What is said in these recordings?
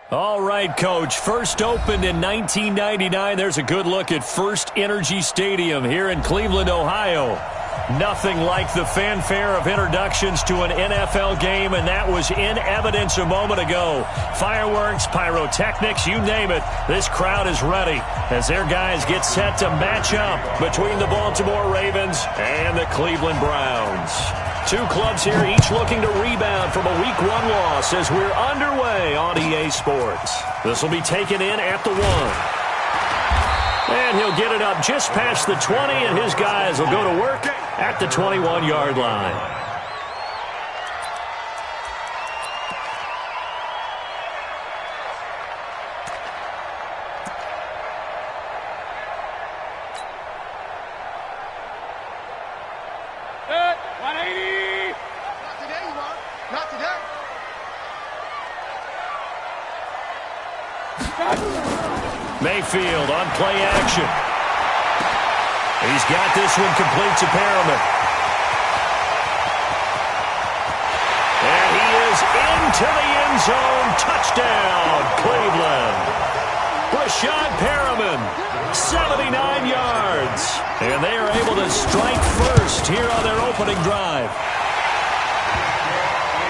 All right, Coach. First opened in 1999. There's a good look at First Energy Stadium here in Cleveland, Ohio. Nothing like the fanfare of introductions to an NFL game, and that was in evidence a moment ago. Fireworks, pyrotechnics, you name it. This crowd is ready as their guys get set to match up between the Baltimore Ravens and the Cleveland Browns. Two clubs here, each looking to rebound from a Week 1 loss as we're underway on EA Sports. This will be taken in at the 1. And he'll get it up just past the 20, and his guys will go to work at the 21-yard line. Mayfield on play action. He's got this one complete to Perriman. And he is into the end zone. Touchdown, Cleveland. Rashad Perriman, 79 yards. And they are able to strike first here on their opening drive.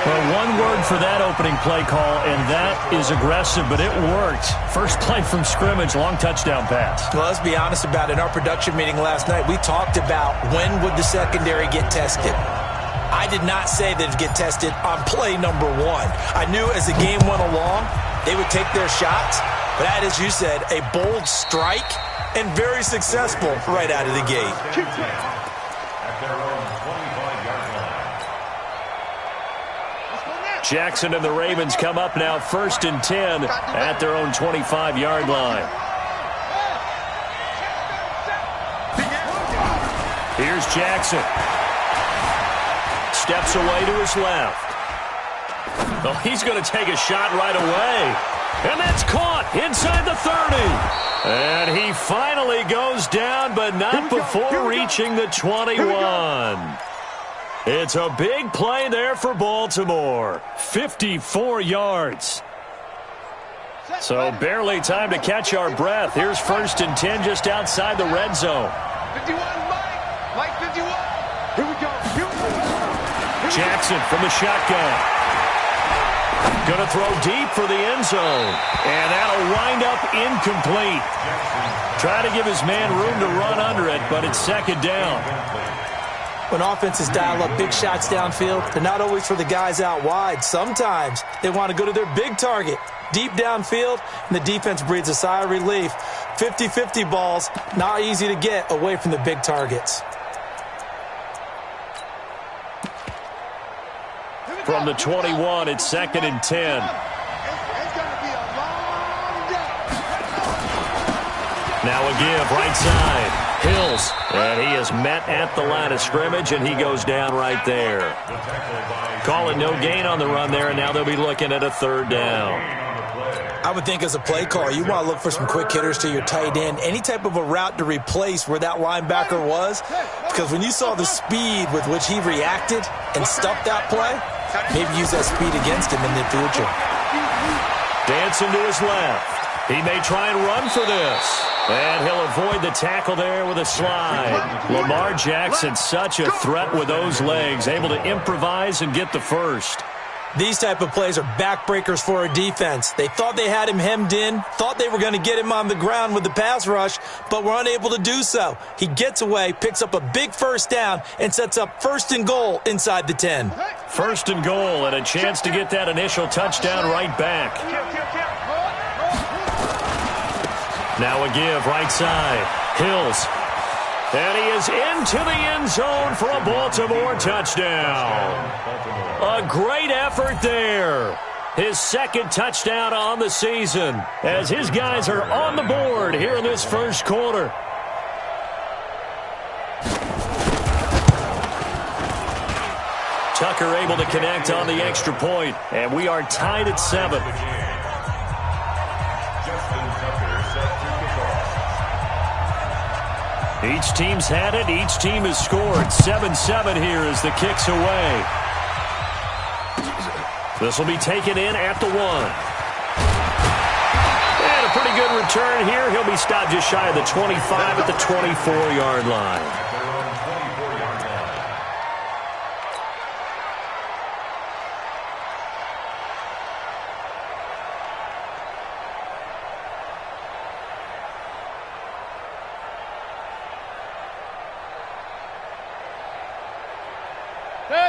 Well, one word for that opening play call, and that is aggressive, but it worked. First play from scrimmage, long touchdown pass. Well, let's be honest about it. In our production meeting last night, we talked about when would the secondary get tested. I did not say that it'd get tested on play number 1. I knew as the game went along, they would take their shots. But that, as you said, a bold strike and very successful right out of the gate. Jackson and the Ravens come up now 1st and 10 at their own 25-yard line. Here's Jackson. Steps away to his left. Oh, he's going to take a shot right away. And that's caught inside the 30. And he finally goes down, but not before reaching the 21. It's a big play there for Baltimore. 54 yards. So barely time to catch our breath. Here's 1st and 10 just outside the red zone. 51, Mike 51. Here we go. Jackson from the shotgun. Going to throw deep for the end zone. And that'll wind up incomplete. Try to give his man room to run under it, but it's 2nd down. When offenses dial up big shots downfield, they're not always for the guys out wide. Sometimes they want to go to their big target, deep downfield, and the defense breathes a sigh of relief. 50-50 balls, not easy to get away from the big targets. From the 21, it's 2nd and 10. Now a give, right side. Hills, and he is met at the line of scrimmage, and he goes down right there. Calling no gain on the run there, and now they'll be looking at a 3rd down. I would think as a play call, you want to look for some quick hitters to your tight end, any type of a route to replace where that linebacker was, because when you saw the speed with which he reacted and stuffed that play, maybe use that speed against him in the future. Dancing to his left. He may try and run for this. And he'll avoid the tackle there with a slide. Lamar Jackson, such a threat with those legs, able to improvise and get the first. These type of plays are backbreakers for a defense. They thought they had him hemmed in, thought they were going to get him on the ground with the pass rush, but were unable to do so. He gets away, picks up a big 1st down, and sets up 1st and goal inside the 10. 1st and goal, and a chance to get that initial touchdown right back. Now a give, right side. Hills. And he is into the end zone for a Baltimore touchdown. A great effort there. His 2nd touchdown on the season as his guys are on the board here in this 1st quarter. Tucker able to connect on the extra point, and we are tied at 7. Each team's had it. Each team has scored. 7-7 here as the kick's away. This will be taken in at the 1. return here. He'll be stopped just shy of the 25 at the 24-yard line.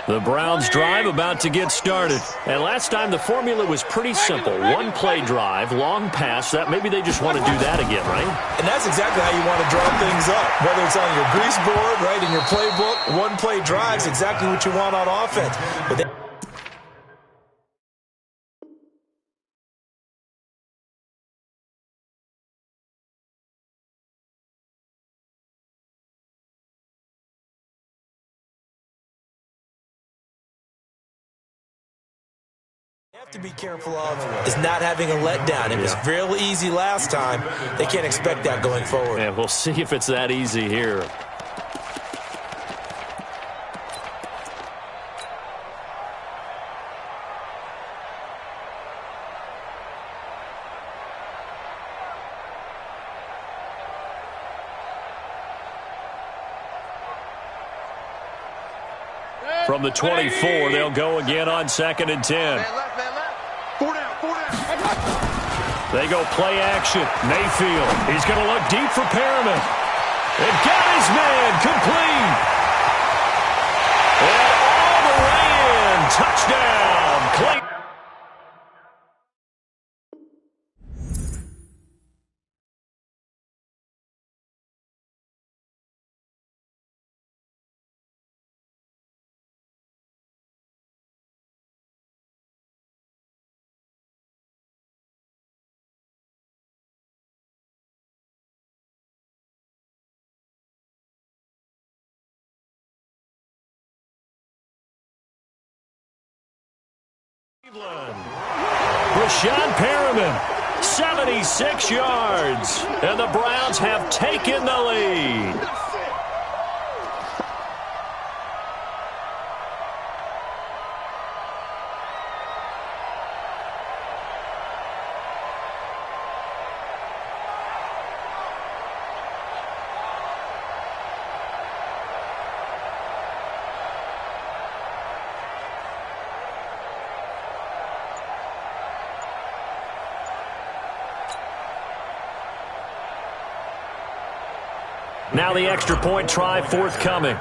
The Browns drive about to get started. And last time the formula was pretty simple. One play drive, long pass. That maybe they just want to do that again, right? And that's exactly how you want to draw things up. Whether it's on your grease board, right, in your playbook, one play drive is exactly what you want on offense. But have to be careful of is not having a letdown. It was real easy last time. They can't expect that going forward. And we'll see if it's that easy here. From the 24, they'll go again on 2nd and 10. They go play action. Mayfield. He's going to look deep for Perriman. And got his man complete. And all the way in. Touchdown. Clayton. Breshad Perriman, 76 yards, and the Browns have taken the lead. Now the extra point try forthcoming.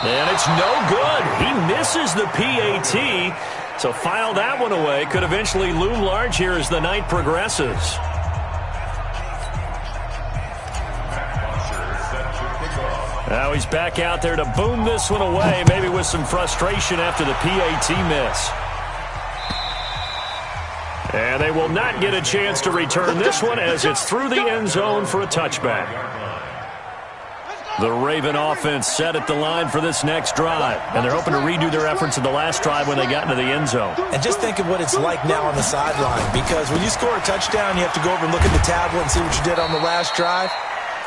And it's no good. He misses the PAT. So file that one away. Could eventually loom large here as the night progresses. Now he's back out there to boom this one away, maybe with some frustration after the PAT miss. And they will not get a chance to return this one as it's through the end zone for a touchback. The Raven offense set at the line for this next drive. And they're hoping to redo their efforts in the last drive when they got into the end zone. And just think of what it's like now on the sideline. Because when you score a touchdown, you have to go over and look at the tablet and see what you did on the last drive.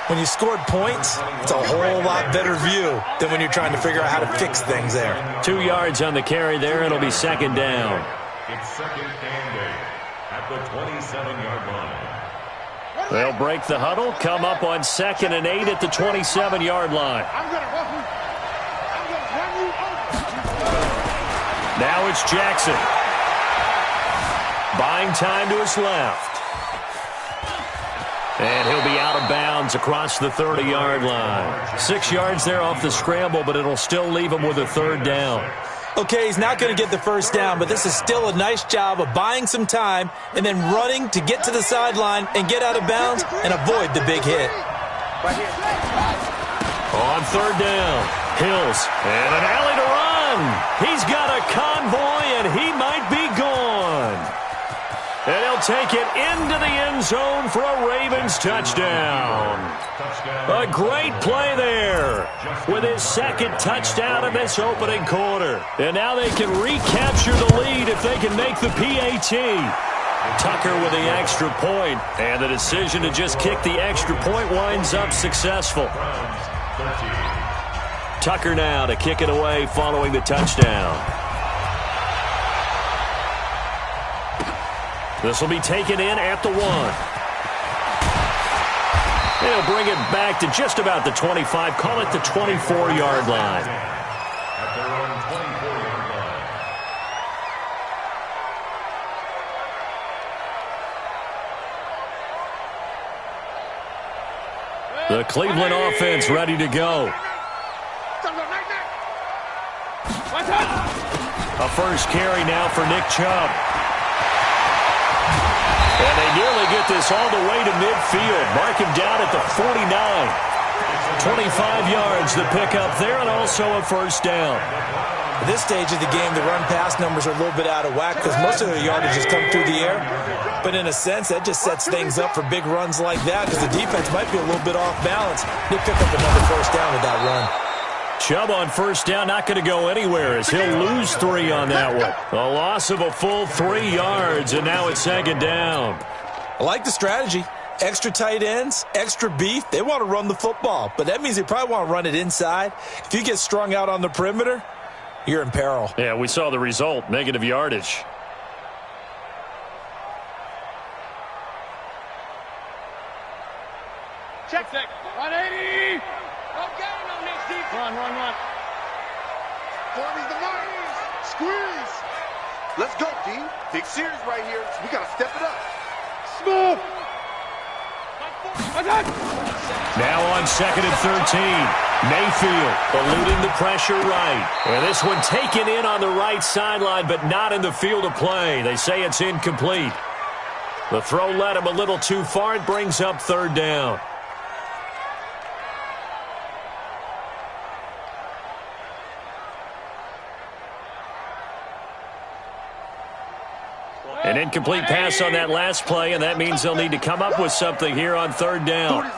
When you scored points, it's a whole lot better view than when you're trying to figure out how to fix things there. 2 yards on the carry there. It'll be second down. It's second and 8 at the 27-yard line. They'll break the huddle, come up on 2nd and 8 at the 27-yard line. Now it's Jackson. Buying time to his left. And he'll be out of bounds across the 30-yard line. 6 yards there off the scramble, but it'll still leave him with a third down. Okay, he's not going to get the first down, but this is still a nice job of buying some time and then running to get to the sideline and get out of bounds and avoid the big hit. On third down, Hills, and an alley to run. He's got a convoy, and he might be gone. And he'll take it into the end zone for a Ravens touchdown. A great play there with his second touchdown in this opening quarter. And now they can recapture the lead if they can make the PAT. Tucker with the extra point, and the decision to just kick the extra point winds up successful. Tucker now to kick it away following the touchdown. This will be taken in at the 1. They'll bring it back to just about the 25. Call it the 24-yard line. At their own 24-yard line. The Cleveland offense ready to go. A first carry now for Nick Chubb. And they nearly get this all the way to midfield. Mark him down at the 49. 25 yards the pickup there, and also a first down. At this stage of the game, the run-pass numbers are a little bit out of whack because most of their yardage has come through the air. But in a sense, that just sets things up for big runs like that because the defense might be a little bit off balance. They pick up another first down with that run. Chubb on first down, not going to go anywhere as he'll lose 3 on that one. A loss of a full 3 yards, and now it's second down. I like the strategy. Extra tight ends, extra beef. They want to run the football, but that means they probably want to run it inside. If you get strung out on the perimeter, you're in peril. Yeah, we saw the result, negative yardage. Check. 180. Run. Form is the mark. Squeeze. Let's go, D. Big series right here. We got to step it up. Smooth. Now on second and 13. Mayfield eluding the pressure right. And this one taken in on the right sideline, but not in the field of play. They say it's incomplete. The throw led him a little too far. It brings up third down. An incomplete pass on that last play, and that means they'll need to come up with something here on third down. Run. You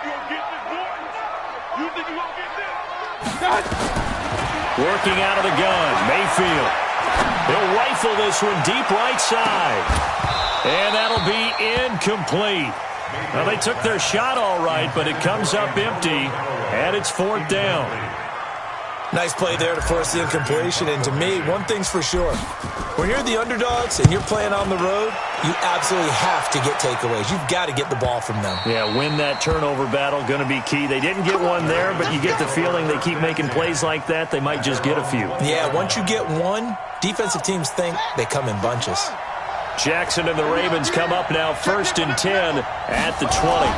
gonna get this, boy? You think you gonna get this? Working out of the gun, Mayfield. He'll rifle this one deep right side. And that'll be incomplete. Well, they took their shot all right, but it comes up empty, and it's fourth down. Nice play there to force the incompletion, and to me, one thing's for sure. When you're the underdogs and you're playing on the road, you absolutely have to get takeaways. You've got to get the ball from them. Yeah, win that turnover battle, going to be key. They didn't get one there, but you get the feeling they keep making plays like that, they might just get a few. Yeah, once you get one, defensive teams think they come in bunches. Jackson and the Ravens come up now first and 10 at the 20.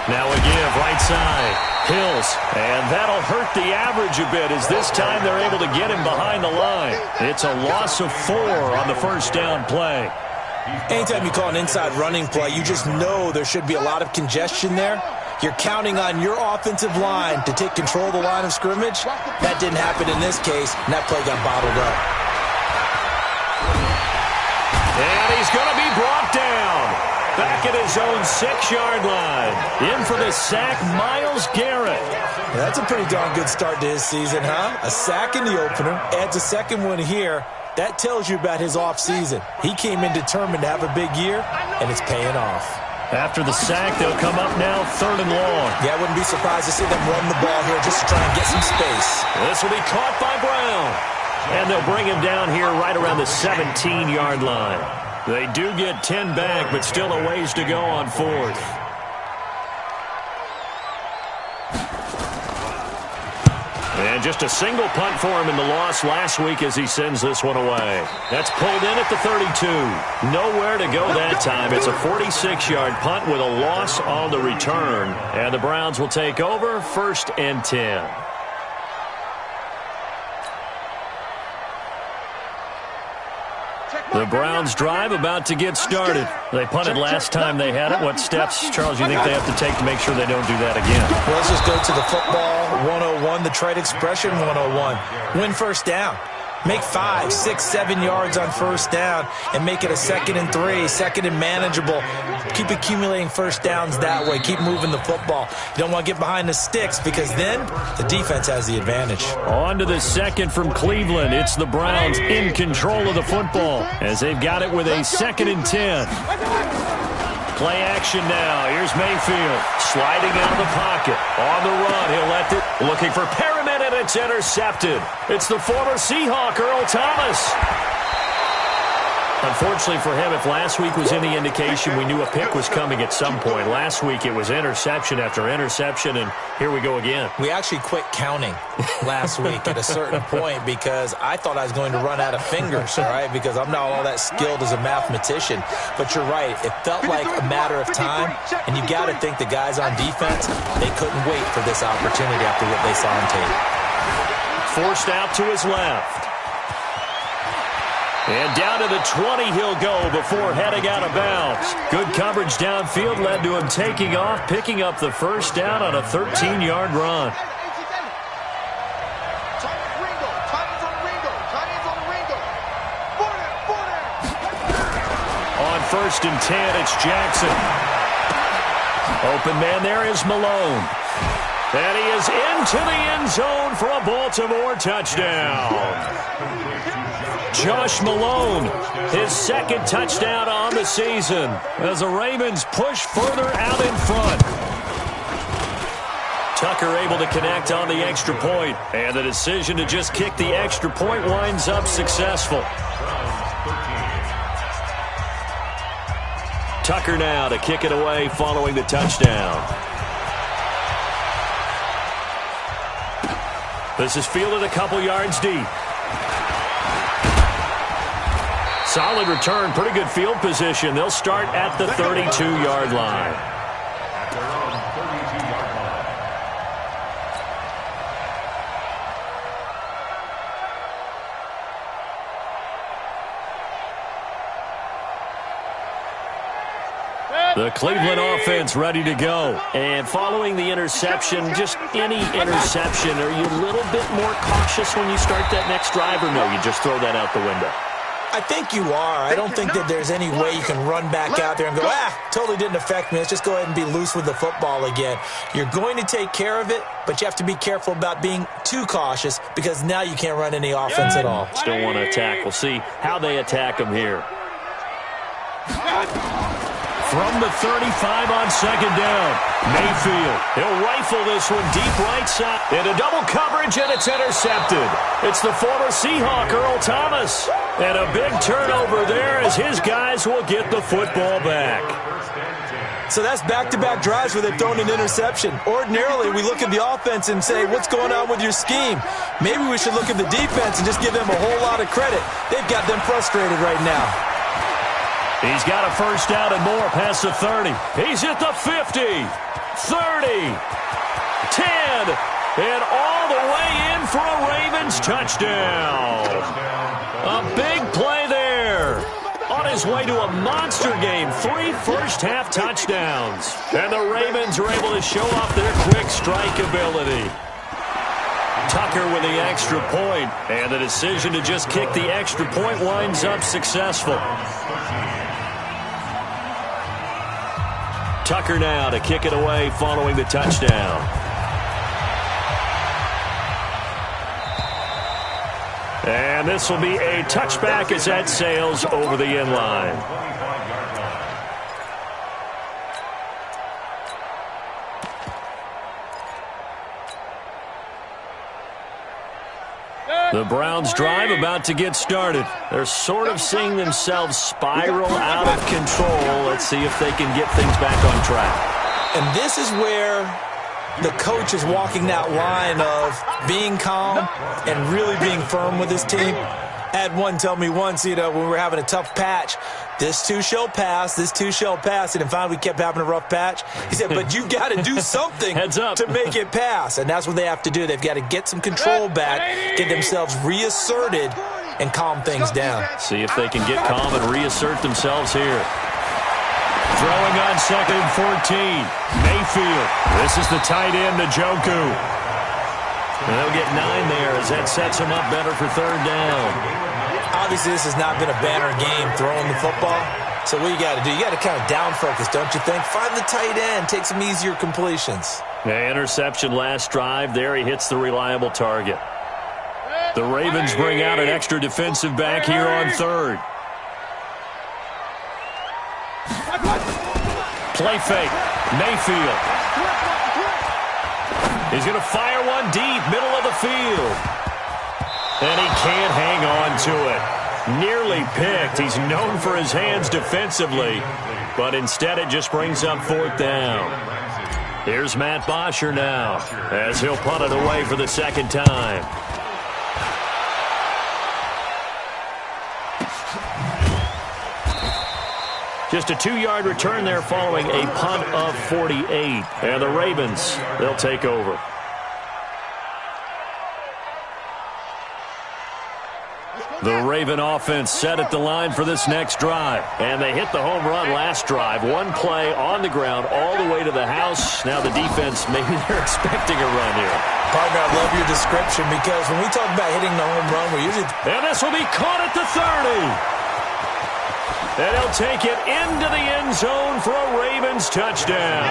Now a give, right side. Hills, and that'll hurt the average a bit as this time they're able to get him behind the line. It's a loss of 4 on the first down play. Anytime you call an inside running play, you just know there should be a lot of congestion there. You're counting on your offensive line to take control of the line of scrimmage. That didn't happen in this case, and that play got bottled up. And he's going to be brought down. Back at his own 6-yard line. In for the sack, Myles Garrett. Yeah, that's a pretty darn good start to his season, huh? A sack in the opener, adds a second one here. That tells you about his offseason. He came in determined to have a big year, and it's paying off. After the sack, they'll come up now third and long. Yeah, I wouldn't be surprised to see them run the ball here just to try and get some space. This will be caught by Brown. And they'll bring him down here right around the 17-yard line. They do get 10 back, but still a ways to go on fourth. And just a single punt for him in the loss last week as he sends this one away. That's pulled in at the 32. Nowhere to go that time. It's a 46-yard punt with a loss on the return. And the Browns will take over first and 10. The Browns drive about to get started. They punted last time they had it. What steps, Charles, you think they have to take to make sure they don't do that again? Well, let's just go to the football 101, the trade expression 101. Win first down. Make 5, 6, 7 yards on first down and make it a 2nd and 3, 2nd and manageable. Keep accumulating first downs that way. Keep moving the football. You don't want to get behind the sticks because then the defense has the advantage. On to the second from Cleveland. It's the Browns in control of the football as they've got it with a 2nd and 10. Play action now. Here's Mayfield sliding out of the pocket. On the run, he'll let it. Looking for Perriman, and it's intercepted. It's the former Seahawk, Earl Thomas. Unfortunately for him, if last week was any indication, we knew a pick was coming at some point. Last week it was interception after interception, and here we go again. We actually quit counting last week at a certain point because I thought I was going to run out of fingers, all right, because I'm not all that skilled as a mathematician. But you're right. It felt like a matter of time, and you got to think the guys on defense, they couldn't wait for this opportunity after what they saw on tape. Forced out to his left. And down to the 20 he'll go before heading out of bounds. Good coverage downfield led to him taking off, picking up the first down on a 13-yard run. On 1st and 10, it's Jackson. Open man there is Malone. And he is into the end zone for a Baltimore touchdown. Josh Malone, his second touchdown on the season as the Ravens push further out in front. Tucker able to connect on the extra point, and the decision to just kick the extra point winds up successful. Tucker now to kick it away following the touchdown. This is fielded a couple yards deep. Solid return, pretty good field position. They'll start at the 32-yard line. At their own 32-yard line. The Cleveland offense ready to go. And following the interception, just any interception, are you a little bit more cautious when you start that next drive, or no, you just throw that out the window? I think you are. I don't think that there's any way you can run back out there and go, totally didn't affect me. Let's just go ahead and be loose with the football again. You're going to take care of it, but you have to be careful about being too cautious because now you can't run any offense at all. Still want to attack. We'll see how they attack them here. From the 35 on second down, Mayfield. He'll rifle this one deep right side. Into double coverage, and it's intercepted. It's the former Seahawk, Earl Thomas. And a big turnover there as his guys will get the football back. So that's back-to-back drives where they've thrown an interception. Ordinarily, we look at the offense and say, what's going on with your scheme? Maybe we should look at the defense and just give them a whole lot of credit. They've got them frustrated right now. He's got a first down and more past the 30. He's at the 50, 30, 10, and all the way in for a Ravens touchdown. A big play there. On his way to a monster game, 3 first-half touchdowns. And the Ravens are able to show off their quick strike ability. Tucker with the extra point, and the decision to just kick the extra point winds up successful. Tucker now to kick it away following the touchdown. And this will be a touchback as that sails over the end line. The Browns drive about to get started. They're sort of seeing themselves spiral out of control. Let's see if they can get things back on track. And this is where the coach is walking that line of being calm and really being firm with his team. I had one tell me once, when we were having a tough patch, this too shall pass, this too shall pass. And finally we kept having a rough patch. He said, but you got to do something to make it pass. And that's what they have to do. They've got to get some control back, get themselves reasserted, and calm things down. See if they can get calm and reassert themselves here. Throwing on 2nd and 14. Mayfield. This is the tight end, Njoku. And they'll get 9 there as that sets him up better for 3rd down. Obviously, this has not been a banner game throwing the football. So what you got to do, you got to kind of down focus, don't you think? Find the tight end, take some easier completions. Interception last drive. There he hits the reliable target. The Ravens bring out an extra defensive back here on 3rd. Play fake. Mayfield. He's going to fire one deep, middle of the field. And he can't hang on to it. Nearly picked. He's known for his hands defensively, but instead it just brings up 4th down. Here's Matt Bosher now as he'll punt it away for the 2nd time. Just a 2-yard return there following a punt of 48. And the Ravens, they'll take over. The Raven offense set at the line for this next drive. And they hit the home run last drive. One play on the ground all the way to the house. Now the defense, maybe they're expecting a run here. Partner, I love your description because when we talk about hitting the home run, we're usually... And this will be caught at the 30. And he'll take it into the end zone for a Ravens touchdown.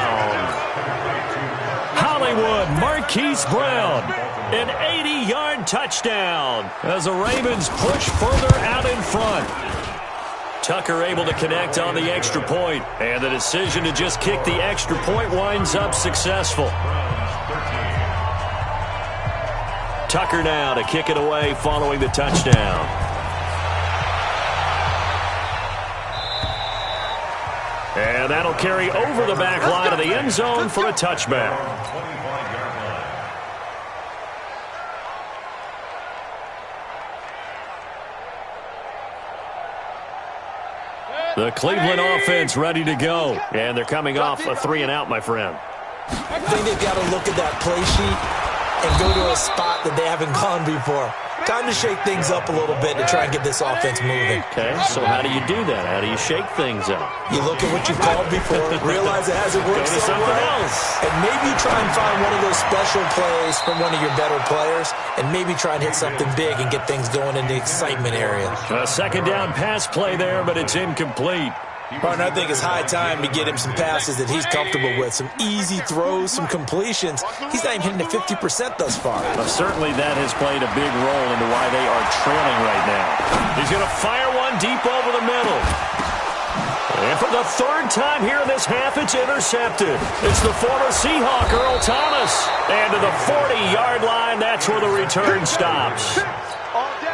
Hollywood Marquise Brown. An 80-yard touchdown as the Ravens push further out in front. Tucker able to connect on the extra point, and the decision to just kick the extra point winds up successful. Tucker now to kick it away following the touchdown. And that'll carry over the back line of the end zone for a touchback. The Cleveland offense ready to go. And they're coming off a 3-and-out, my friend. I think they've got to look at that play sheet and go to a spot that they haven't gone before. Time to shake things up a little bit to try and get this offense moving. Okay, so how do you do that? How do you shake things up? You look at what you've called before, realize it hasn't worked Go to something else. And maybe try and find one of those special plays from one of your better players, and maybe try and hit something big and get things going in the excitement area. A 2nd down pass play there, but it's incomplete. Partner, I think it's high time to get him some passes that he's comfortable with, some easy throws, some completions. He's not even hitting the 50% thus far. Certainly that has played a big role into why they are trailing right now. He's going to fire one deep over the middle. And for the 3rd time here in this half, it's intercepted. It's the former Seahawk, Earl Thomas. And to the 40-yard line, that's where the return stops.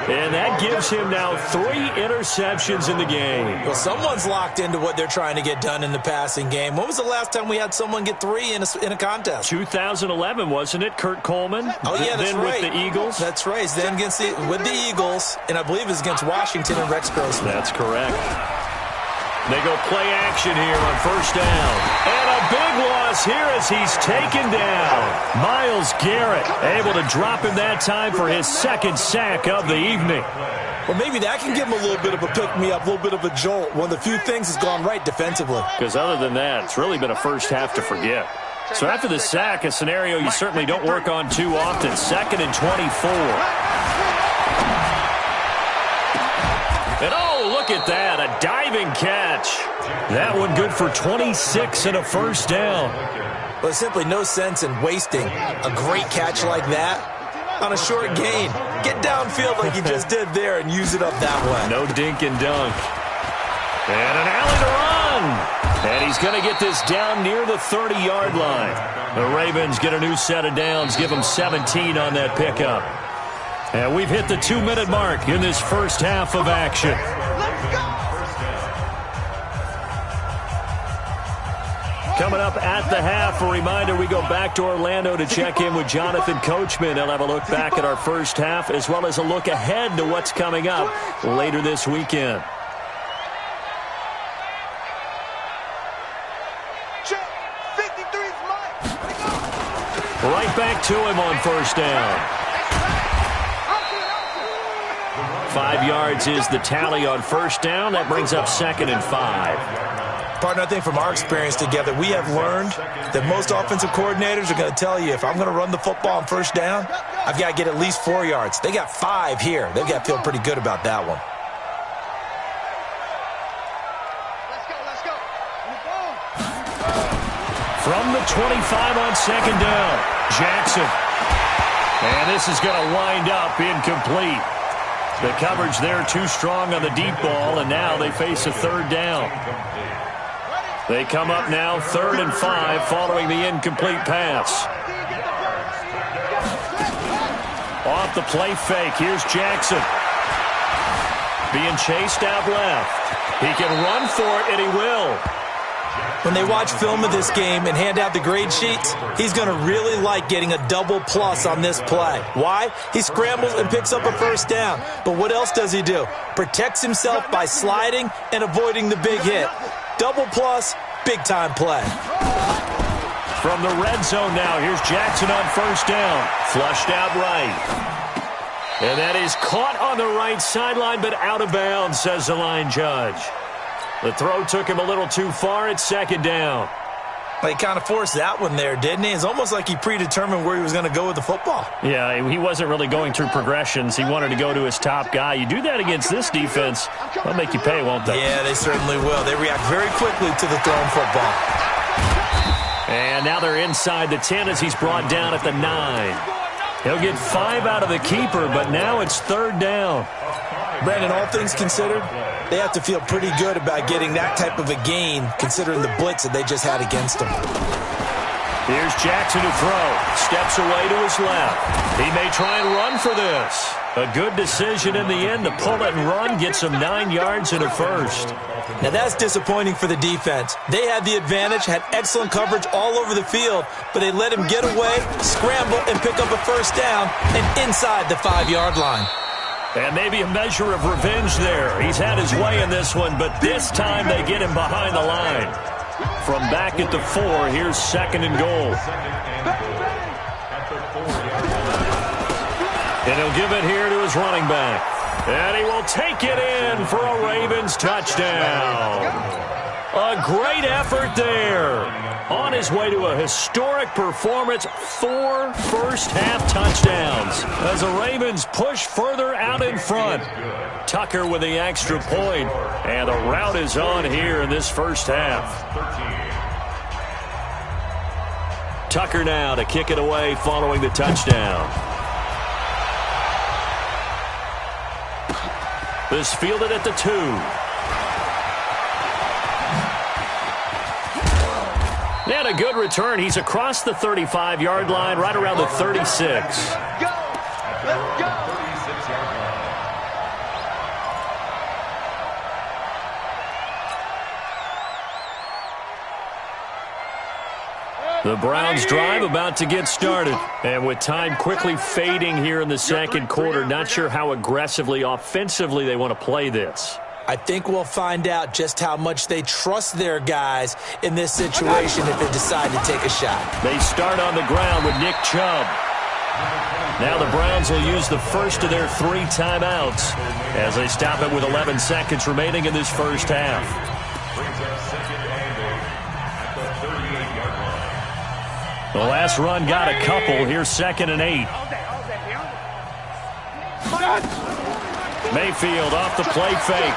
And that gives him now 3 interceptions in the game. Well, someone's locked into what they're trying to get done in the passing game. When was the last time we had someone get 3 in a contest? 2011, wasn't it? Kurt Coleman? Oh, yeah, that's then right. With the Eagles? That's right. Then with the Eagles, and I believe it was against Washington and Rex Grossman. That's correct. They go play action here on 1st down. And a big loss here as he's taken down. Myles Garrett able to drop him that time for his 2nd sack of the evening. Well, maybe that can give him a little bit of a pick-me-up, a little bit of a jolt. One of the few things has gone right defensively. Because other than that, it's really been a first half to forget. So after the sack, a scenario you certainly don't work on too often. 2nd and 24. And oh, look at that, a diving catch. That one good for 26 and a 1st down. Well, there's simply no sense in wasting a great catch like that on a short gain. Get downfield like you just did there and use it up that way. No dink and dunk. And an alley to run. And he's going to get this down near the 30-yard line. The Ravens get a new set of downs, give them 17 on that pickup. And we've hit the 2-minute mark in this first half of action. Coming up at the half, a reminder, we go back to Orlando to check in with Jonathan Coachman. He'll have a look back at our first half as well as a look ahead to what's coming up later this weekend. Right back to him on 1st down. 5 yards is the tally on 1st down. That brings up 2nd and 5. Partner, I think from our experience together, we have learned that most offensive coordinators are going to tell you, if I'm going to run the football on 1st down, I've got to get at least 4 yards. They got 5 here. They've got to feel pretty good about that one. From the 25 on 2nd down, Jackson. And this is going to wind up incomplete. The coverage there too strong on the deep ball, and now they face a 3rd down. They come up now 3rd and 5 following the incomplete pass. Off the play fake, here's Jackson. being chased out left. He can run for it, and he will. When they watch film of this game and hand out the grade sheets, he's going to really like getting a double plus on this play. Why? He scrambles and picks up a first down. But what else does he do? Protects himself by sliding and avoiding the big hit. Double plus, big-time play. From the red zone now, here's Jackson on first down. Flushed out right. And that is caught on the right sideline, but out of bounds, says the line judge. The throw took him a little too far. It's second down. Well, he kind of forced that one there, didn't he? It's almost like he predetermined where he was going to go with the football. Yeah, he wasn't really going through progressions. He wanted to go to his top guy. You do that against this defense, they'll make you pay, won't they? Yeah, they certainly will. They react very quickly to the thrown football. And now they're inside the 10 as he's brought down at the 9. He'll get 5 out of the keeper, but now it's third down. Brandon, all things considered, they have to feel pretty good about getting that type of a gain, considering the blitz that they just had against them. Here's Jackson to throw. Steps away to his left. He may try and run for this. A good decision in the end to pull it and run, gets him 9 yards and a first. Now that's disappointing for the defense. They had the advantage, had excellent coverage all over the field, but they let him get away, scramble, and pick up a first down, and inside the 5-yard line. And maybe a measure of revenge there. He's had his way in this one, but this time they get him behind the line. From back at the 4, here's second and goal. And he'll give it here to his running back. And he will take it in for a Ravens touchdown. A great effort there. On his way to a historic performance, 4 first-half touchdowns as the Ravens push further out in front. Tucker with the extra point, and the route is on here in this first half. Tucker now to kick it away following the touchdown. This fielded at the 2. And a good return. He's across the 35-yard line, right around the 36. Go! Let's go! The Browns drive about to get started. And with time quickly fading here in the second quarter, not sure how aggressively, offensively they want to play this. I think we'll find out just how much they trust their guys in this situation if they decide to take a shot. They start on the ground with Nick Chubb. Now the Browns will use the first of their 3 timeouts as they stop it with 11 seconds remaining in this first half. The last run got a couple. Here's second and 8. Mayfield off the play fake.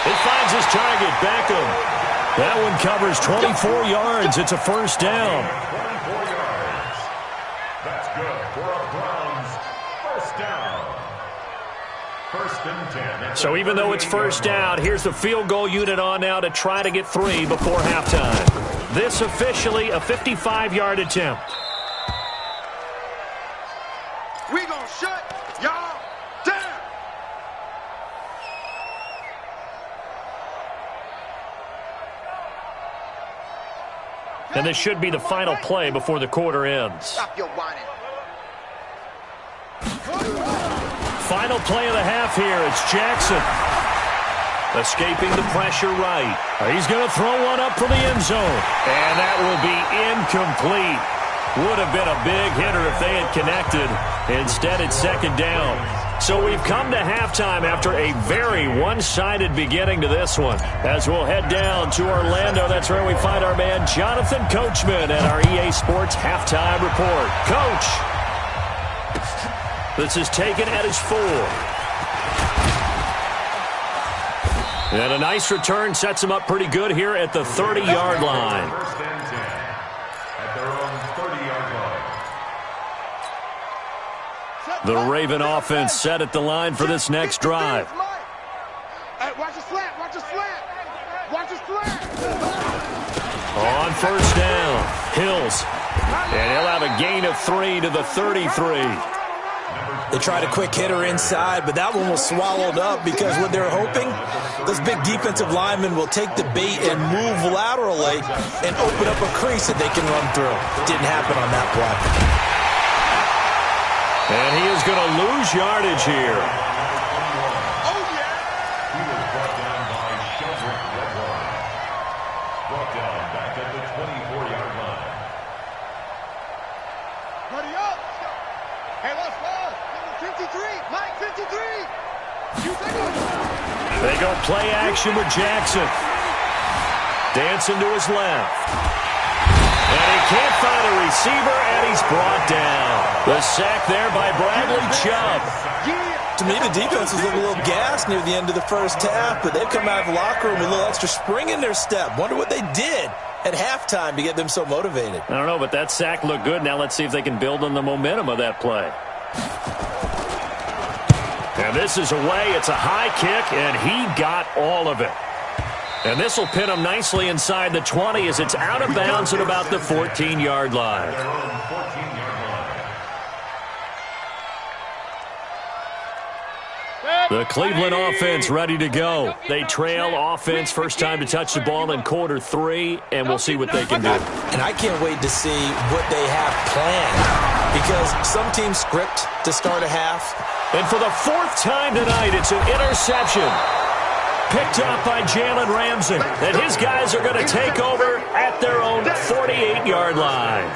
He finds his target, Beckham. That one covers 24 yards. It's a first down. 24 yards. That's good for a Browns first down. First and 10. So even though it's first down, here's the field goal unit on now to try to get 3 before halftime. This officially a 55-yard attempt. We gonna shut y'all down. And this should be the final play before the quarter ends. Stop your whining. Final play of the half here. It's Jackson. Escaping the pressure right. He's going to throw one up for the end zone. And that will be incomplete. Would have been a big hitter if they had connected. Instead, it's second down. So we've come to halftime after a very one-sided beginning to this one. As we'll head down to Orlando, that's where we find our man Jonathan Coachman at our EA Sports Halftime Report. Coach, this is taken at his 4. And a nice return sets him up pretty good here at the 30-yard line. First and 10 at their own 30-yard line. The Raven offense set at the line for this next drive. Hey, watch the slant, watch the slant. Watch the slant. On first down, Hills. And he'll have a gain of 3 to the 33. They tried a quick hitter inside, but that one was swallowed up because what they're hoping, those big defensive linemen will take the bait and move laterally and open up a crease that they can run through. Didn't happen on that play. And he is going to lose yardage here. They go play action with Jackson. Dancing to his left. And he can't find a receiver, and he's brought down. The sack there by Bradley Chubb. To me, the defense was looking a little gassed near the end of the first half, but they've come out of the locker room with a little extra spring in their step. Wonder what they did at halftime to get them so motivated. I don't know, but that sack looked good. Now let's see if they can build on the momentum of that play. And this is away. It's a high kick, and he got all of it. And this will pin him nicely inside the 20 as it's out of bounds at about the 14-yard line. The Cleveland offense ready to go. They trail offense first time to touch the ball in quarter 3, and we'll see what they can do. And I can't wait to see what they have planned, because some teams script to start a half. And for the 4th time tonight, it's an interception. Picked up by Jalen Ramsey. And his guys are going to take over at their own 48-yard line.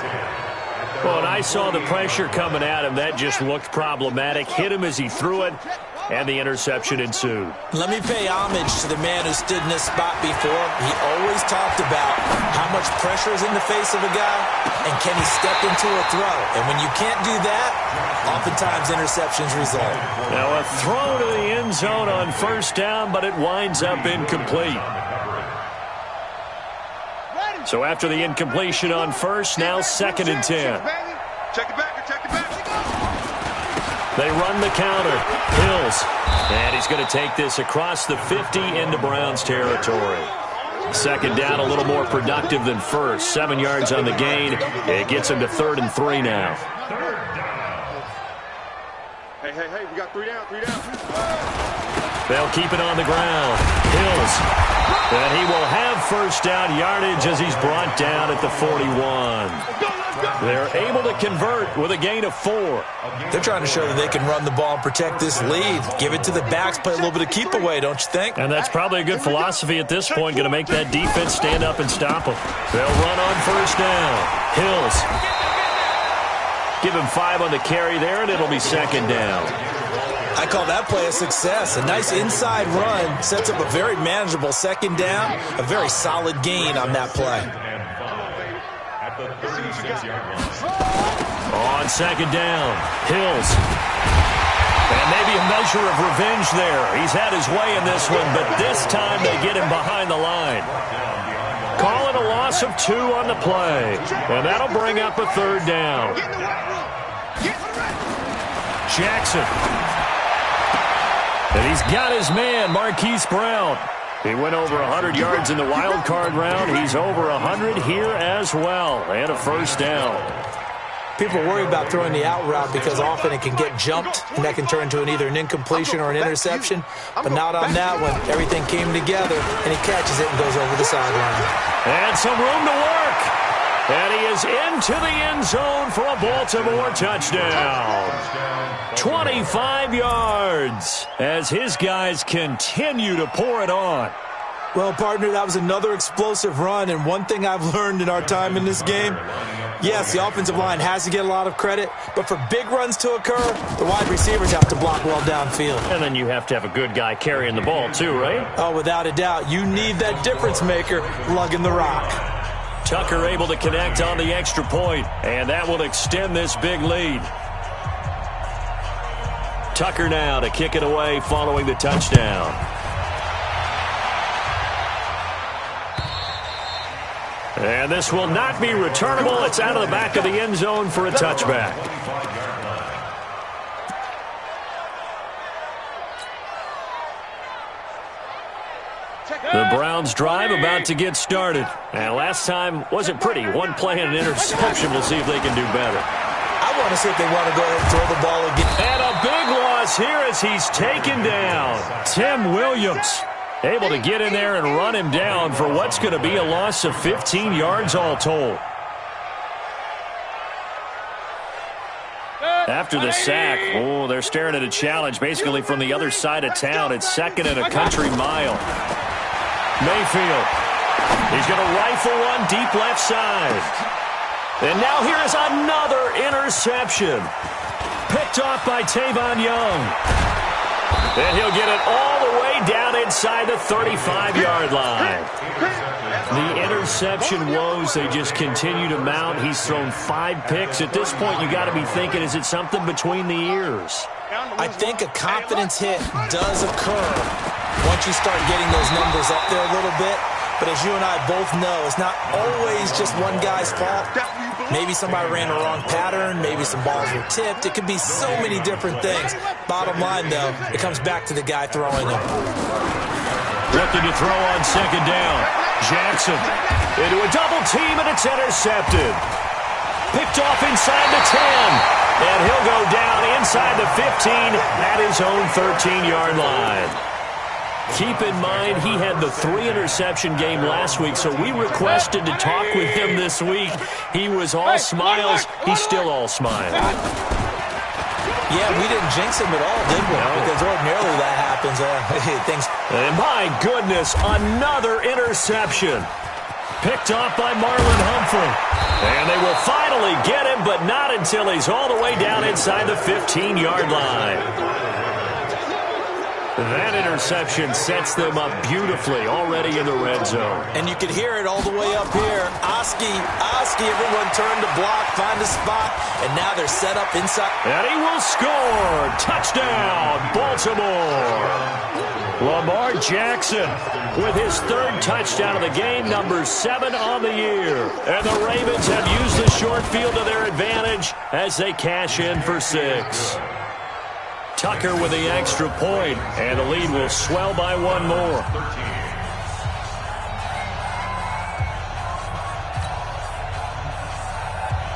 Well, when I saw the pressure coming at him, that just looked problematic. Hit him as he threw it, and the interception ensued. Let me pay homage to the man who stood in this spot before. He always talked about how much pressure is in the face of a guy, and can he step into a throw. And when you can't do that, oftentimes interceptions result. Now a throw to the end zone on first down, but it winds up incomplete. So after the incompletion on first, now 2nd and 10. Check it back, check it back. They run the counter. Hills. And he's going to take this across the 50 into Browns territory. 2nd down, a little more productive than first. 7 yards on the gain. It gets him to 3rd and 3 now. Hey, we got 3 down. They'll keep it on the ground. Hills. And he will have first down yardage as he's brought down at the 41. They're able to convert with a gain of 4. They're trying to show that they can run the ball and protect this lead. Give it to the backs, play a little bit of keep away, don't you think? And that's probably a good philosophy at this point, going to make that defense stand up and stop them. They'll run on first down. Hills. Give him 5 on the carry there, and it'll be 2nd down. I call that play a success. A nice inside run sets up a very manageable 2nd down. A very solid gain on that play. On 2nd down, Hills. And maybe a measure of revenge there. He's had his way in this one, but this time they get him behind the line. Call it a loss of 2 on the play. And that'll bring up a 3rd down. Jackson. And he's got his man, Marquise Brown. He went over 100 yards in the wild card round. He's over 100 here as well. And a first down. People worry about throwing the out route because often it can get jumped, and that can turn into either an incompletion or an interception. But not on that one. Everything came together, and he catches it and goes over the sideline. And some room to work. And he is into the end zone for a Baltimore touchdown. 25 yards as his guys continue to pour it on. Well, partner, that was another explosive run, and one thing I've learned in our time in this game, yes, the offensive line has to get a lot of credit, but for big runs to occur, the wide receivers have to block well downfield. And then you have to have a good guy carrying the ball too, right? Oh, without a doubt. You need that difference maker lugging the rock. Tucker able to connect on the extra point, and that will extend this big lead. Tucker now to kick it away following the touchdown. And this will not be returnable. It's out of the back of the end zone for a touchback. The Browns drive about to get started. And last time wasn't pretty. One play and an interception. We'll see if they can do better. I want to see if they want to go ahead and throw the ball again. And a big across here as he's taken down. Tim Williams able to get in there and run him down for what's going to be a loss of 15 yards all told. After the sack, they're staring at a challenge basically from the other side of town. It's 2nd and a country mile. Mayfield. He's going to rifle one deep left side. And now here is another interception. Picked off by Tavon Young. And he'll get it all the way down inside the 35-yard line. The interception woes, they just continue to mount. He's thrown 5 picks. At this point, you got to be thinking, is it something between the ears? I think a confidence hit does occur once you start getting those numbers up there a little bit. But as you and I both know, it's not always just one guy's fault. Maybe somebody ran a wrong pattern. Maybe some balls were tipped. It could be so many different things. Bottom line, though, it comes back to the guy throwing them. Looking to throw on 2nd down. Jackson into a double team, and it's intercepted. Picked off inside the 10. And he'll go down inside the 15 at his own 13-yard line. Keep in mind, he had the 3-interception game last week, so we requested to talk with him this week. He was all smiles. He's still all smiles. Yeah, we didn't jinx him at all, did we? No. Because ordinarily that happens. And my goodness, another interception. Picked off by Marlon Humphrey. And they will finally get him, but not until he's all the way down inside the 15-yard line. That interception sets them up beautifully already in the red zone. And you can hear it all the way up here. Oski, everyone turned to block, find a spot, and now they're set up inside. And he will score. Touchdown, Baltimore. Lamar Jackson with his 3rd touchdown of the game, number 7 on the year. And the Ravens have used the short field to their advantage as they cash in for 6. Tucker with the extra point, and the lead will swell by 1 more.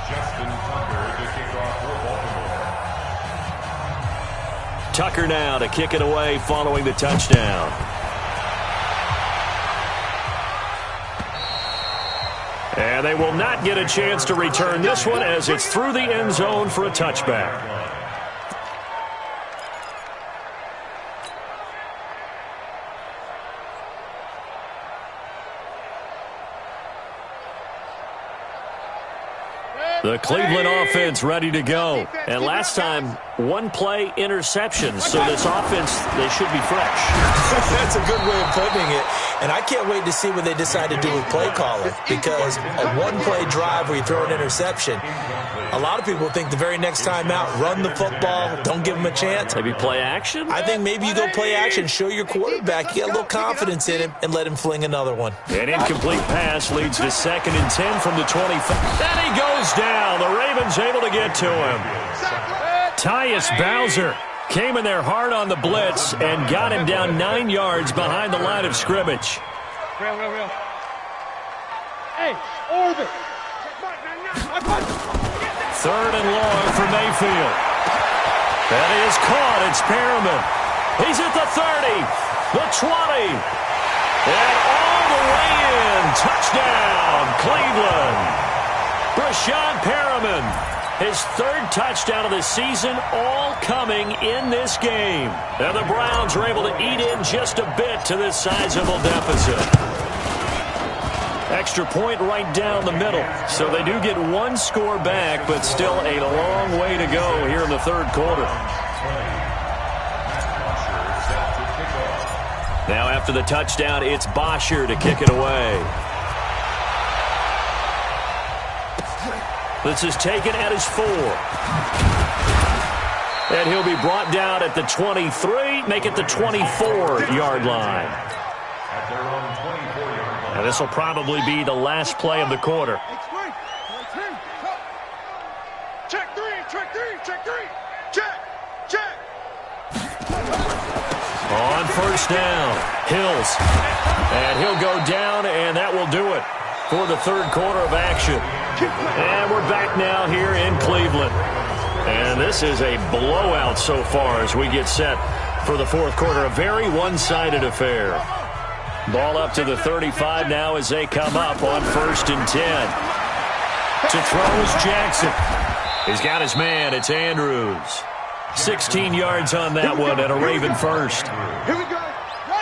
Justin Tucker to kick off for Baltimore. Tucker now to kick it away following the touchdown. And they will not get a chance to return this one as it's through the end zone for a touchback. The Cleveland offense ready to go. And last time, 1-play interceptions. So this offense, they should be fresh. That's a good way of putting it. And I can't wait to see what they decide to do with play calling. Because a 1-play drive where you throw an interception, a lot of people think the very next time out, run the football, don't give them a chance. Maybe play action? I think maybe you go play action, show your quarterback, get a little confidence in him, and let him fling another one. An incomplete pass leads to 2nd and 10 from the 25. Then he goes down. The Ravens able to get to him. Tyus Bowser came in there hard on the blitz and got him down 9 yards behind the line of scrimmage. Hey, orbit. 3rd and long for Mayfield. That is caught. It's Perriman. He's at the 30, the 20, and all the way in. Touchdown, Cleveland. Breshad Perriman, his 3rd touchdown of the season, all coming in this game. And the Browns are able to eat in just a bit to this sizable deficit. Extra point right down the middle. So they do get 1 score back, but still a long way to go here in the 3rd quarter. Now after the touchdown, it's Bosher to kick it away. This is taken at his 4. And he'll be brought down at the 23, make it the 24-yard line. At their own 24-yard line. And this will probably be the last play of the quarter. Check 3, check 3. Check. On 1st down, Hills. And he'll go down, and that will do it for the 3rd quarter of action. And we're back now here in Cleveland. And this is a blowout so far as we get set for the fourth quarter. A very one-sided affair. Ball up to the 35 now as they come up on 1st and 10. To throw is Jackson. He's got his man. It's Andrews. 16 yards on that one and a Raven first. Here we go.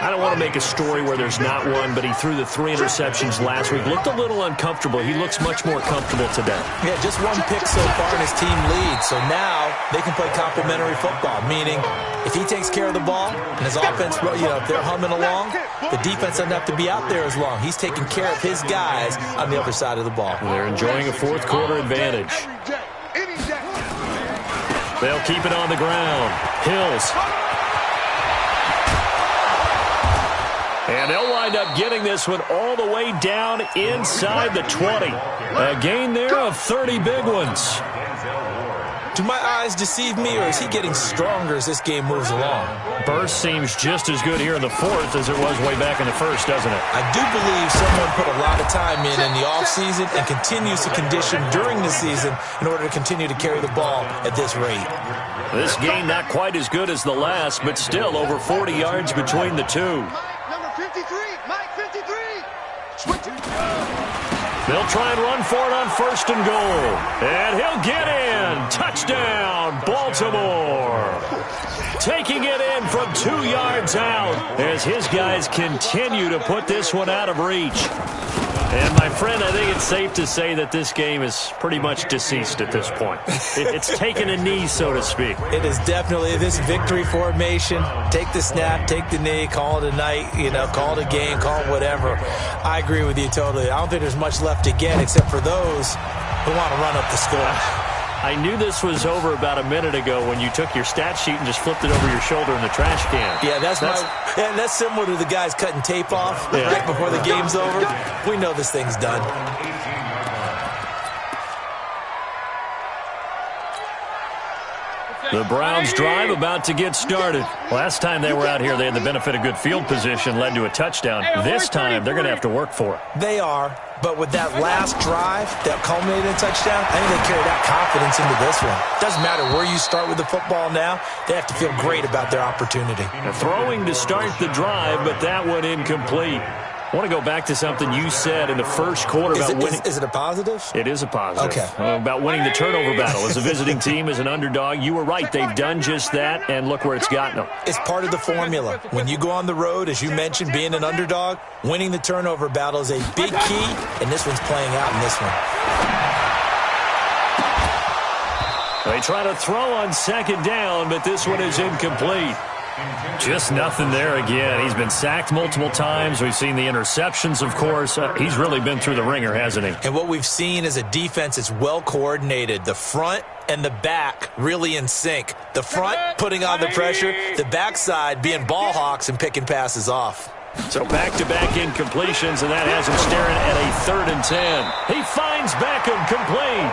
I don't want to make a story where there's not one, but he threw the 3 interceptions last week. Looked a little uncomfortable. He looks much more comfortable today. Yeah, just one pick so far and his team leads. So now they can play complementary football, meaning if he takes care of the ball and his offense, if they're humming along, the defense doesn't have to be out there as long. He's taking care of his guys on the other side of the ball. They're enjoying a fourth quarter advantage. They'll keep it on the ground. Hills. And they'll wind up getting this one all the way down inside the 20. A gain there of 30 big ones. Do my eyes deceive me, or is he getting stronger as this game moves along? Burst seems just as good here in the fourth as it was way back in the first, doesn't it? I do believe someone put a lot of time in the offseason and continues to condition during the season in order to continue to carry the ball at this rate. This game not quite as good as the last, but still over 40 yards between the two. Number 53, Mike 53. Switch it. They'll try and run for it on 1st and goal. And he'll get in. Touchdown, Baltimore. Taking it in from 2 yards out as his guys continue to put this one out of reach. And, my friend, I think it's safe to say that this game is pretty much deceased at this point. It's taken a knee, so to speak. It is definitely this victory formation. Take the snap, take the knee, call it a night, call it a game, call it whatever. I agree with you totally. I don't think there's much left to get except for those who want to run up the score. I knew this was over about a minute ago when you took your stat sheet and just flipped it over your shoulder in the trash can. Yeah, that's similar to the guys cutting tape off right before the game's over. We know this thing's done. The Browns drive about to get started. Last time they were out here, they had the benefit of good field position, led to a touchdown. This time, they're going to have to work for it. They are, but with that last drive that culminated in a touchdown, I think they carry that confidence into this one. Doesn't matter where you start with the football now, they have to feel great about their opportunity. Throwing to start the drive, but that one incomplete. I want to go back to something you said in the first quarter about winning. Is it a positive? It is a positive. Okay. About winning the turnover battle. As a visiting team, as an underdog, you were right. They've done just that, and look where it's gotten them. It's part of the formula. When you go on the road, as you mentioned, being an underdog, winning the turnover battle is a big key, and this one's playing out in this one. They try to throw on 2nd down, but this one is incomplete. Just nothing there again. He's been sacked multiple times. We've seen the interceptions, of course. He's really been through the ringer, hasn't he? And what we've seen is a defense that's well coordinated. The front and the back really in sync. The front putting on the pressure, the backside being ball hawks and picking passes off. So back-to-back incompletions, and that has him staring at a 3rd and 10. He finds Beckham complete.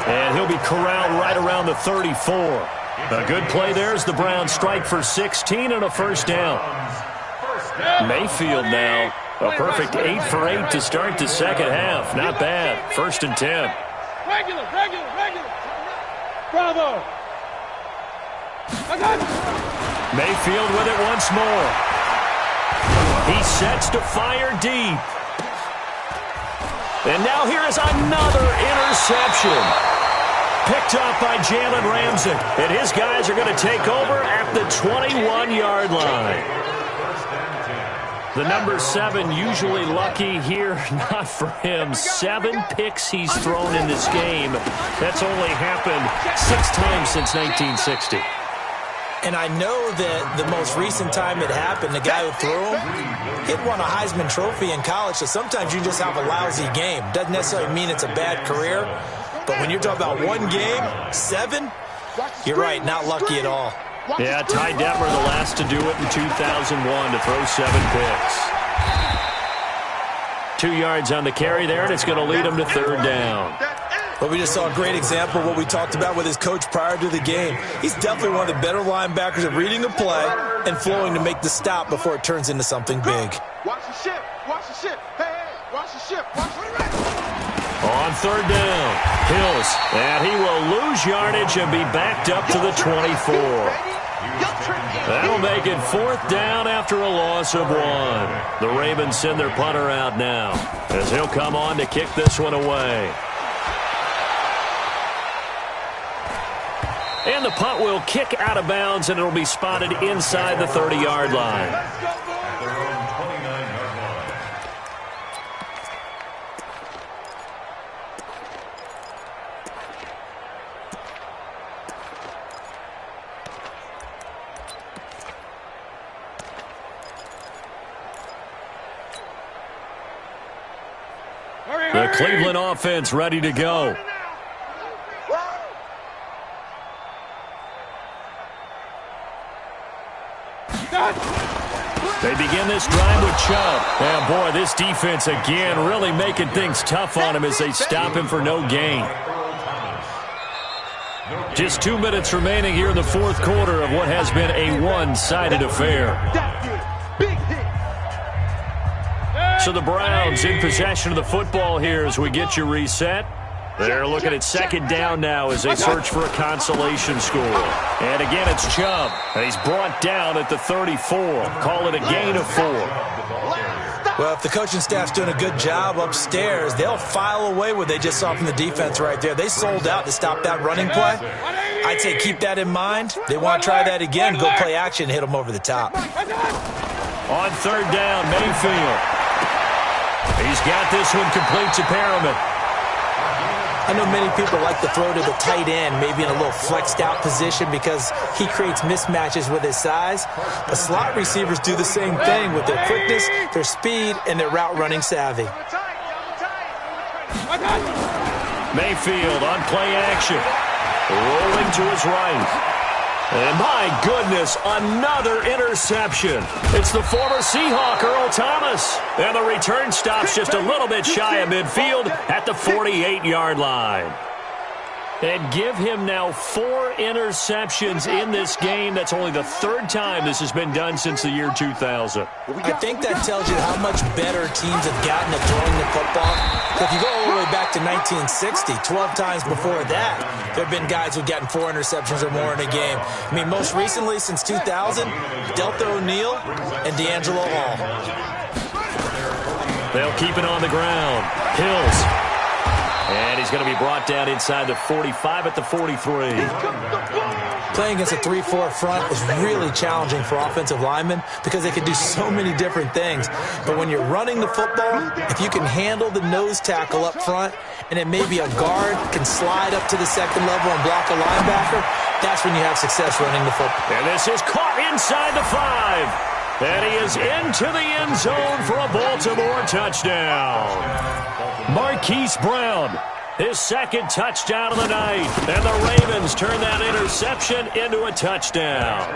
And he'll be corralled right around the 34. A good play there as the Browns strike for 16 and a 1st down. Mayfield now, a perfect 8 for 8 to start the second half. Not bad. 1st and 10. Regular. Bravo. Mayfield with it once more. He sets to fire deep. And now here is another interception. Picked up by Jalen Ramsey. And his guys are going to take over at the 21-yard line. The number 7 usually lucky here. Not for him. 7 picks he's thrown in this game. That's only happened 6 times since 1960. And I know that the most recent time it happened, the guy who threw him, he'd won a Heisman Trophy in college, so sometimes you just have a lousy game. Doesn't necessarily mean it's a bad career, but when you're talking about one game, 7, you're right, not lucky at all. Yeah, Ty Detmer, the last to do it in 2001, to throw 7 picks. 2 yards on the carry there, and it's going to lead him to 3rd down. But we just saw a great example of what we talked about with his coach prior to the game. He's definitely one of the better linebackers at reading a play and flowing to make the stop before it turns into something big. Watch the ship. Watch the ship. Hey, watch the ship. Watch the ship. On third down, Hills, and he will lose yardage and be backed up to the 24. That'll make it fourth down after a loss of 1. The Ravens send their punter out now as he'll come on to kick this one away. And the punt will kick out of bounds, and it'll be spotted inside the 30-yard line. The Cleveland offense ready to go. They begin this drive with Chubb. And boy, this defense again really making things tough on him as they stop him for no gain. Just 2 minutes remaining here in the fourth quarter of what has been a one-sided affair. So the Browns in possession of the football here as we get you reset. They're looking at second down now as they search for a consolation score. And again, it's Chubb. And he's brought down at the 34. Call it a gain of 4. Well, if the coaching staff's doing a good job upstairs, they'll file away what they just saw from the defense right there. They sold out to stop that running play. I'd say keep that in mind. They want to try that again, go play action, hit them over the top. On third down, Mayfield. He's got this one complete to Perriman. I know many people like to throw to the tight end, maybe in a little flexed out position because he creates mismatches with his size. But slot receivers do the same thing with their quickness, their speed, and their route running savvy. Mayfield on play action. Rolling to his right. And my goodness, another interception. It's the former Seahawk, Earl Thomas. And the return stops just a little bit shy of midfield at the 48-yard line. And give him now 4 interceptions in this game. That's only the 3rd time this has been done since the year 2000. I think that tells you how much better teams have gotten at throwing the football. If you go all the way back to 1960, 12 times before that, there have been guys who've gotten 4 interceptions or more in a game. I mean, most recently, since 2000, Delta O'Neal and D'Angelo Hall. They'll keep it on the ground. Hills. And he's going to be brought down inside the 45 at the 43. Playing against a 3-4 front is really challenging for offensive linemen because they can do so many different things. But when you're running the football, if you can handle the nose tackle up front and then maybe a guard can slide up to the second level and block a linebacker, that's when you have success running the football. And this is caught inside the 5. And he is into the end zone for a Baltimore touchdown. Marquise Brown, his 2nd touchdown of the night. And the Ravens turn that interception into a touchdown.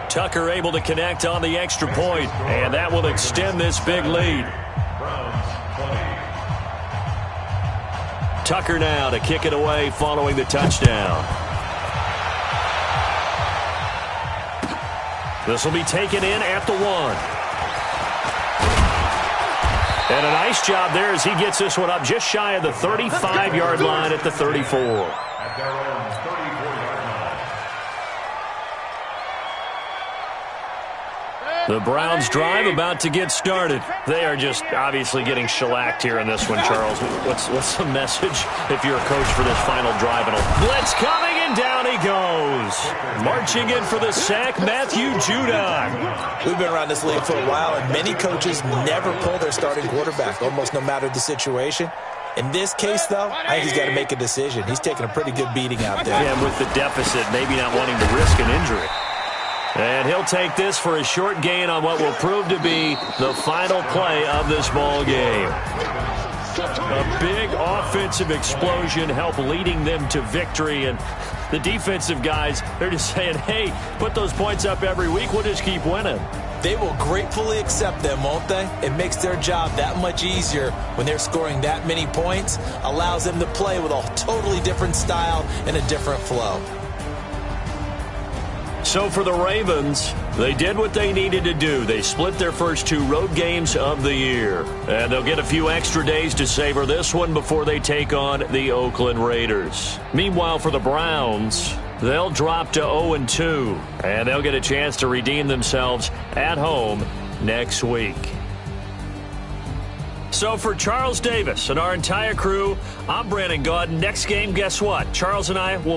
Tucker able to connect on the extra point, and that will extend this big lead. Tucker now to kick it away following the touchdown. This will be taken in at the 1. And a nice job there as he gets this one up just shy of the 35-yard line at the 34. At their own 34-yard line. The Browns drive about to get started. They are just obviously getting shellacked here in this one, Charles. What's the message if you're a coach for this final drive? And a blitz coming, and down he goes. Marching in for the sack, Matthew Judon. We've been around this league for a while, and many coaches never pull their starting quarterback, almost no matter the situation. In this case, though, I think he's got to make a decision. He's taking a pretty good beating out there. Yeah, and with the deficit, maybe not wanting to risk an injury. And he'll take this for a short gain on what will prove to be the final play of this ball game. A big offensive explosion helped leading them to victory. And the defensive guys, they're just saying, hey, put those points up every week. We'll just keep winning. They will gratefully accept them, won't they? It makes their job that much easier when they're scoring that many points. Allows them to play with a totally different style and a different flow. So for the Ravens, they did what they needed to do. They split their first 2 road games of the year. And they'll get a few extra days to savor this one before they take on the Oakland Raiders. Meanwhile, for the Browns, they'll drop to 0-2. And they'll get a chance to redeem themselves at home next week. So for Charles Davis and our entire crew, I'm Brandon Gaudin. Next game, guess what? Charles and I will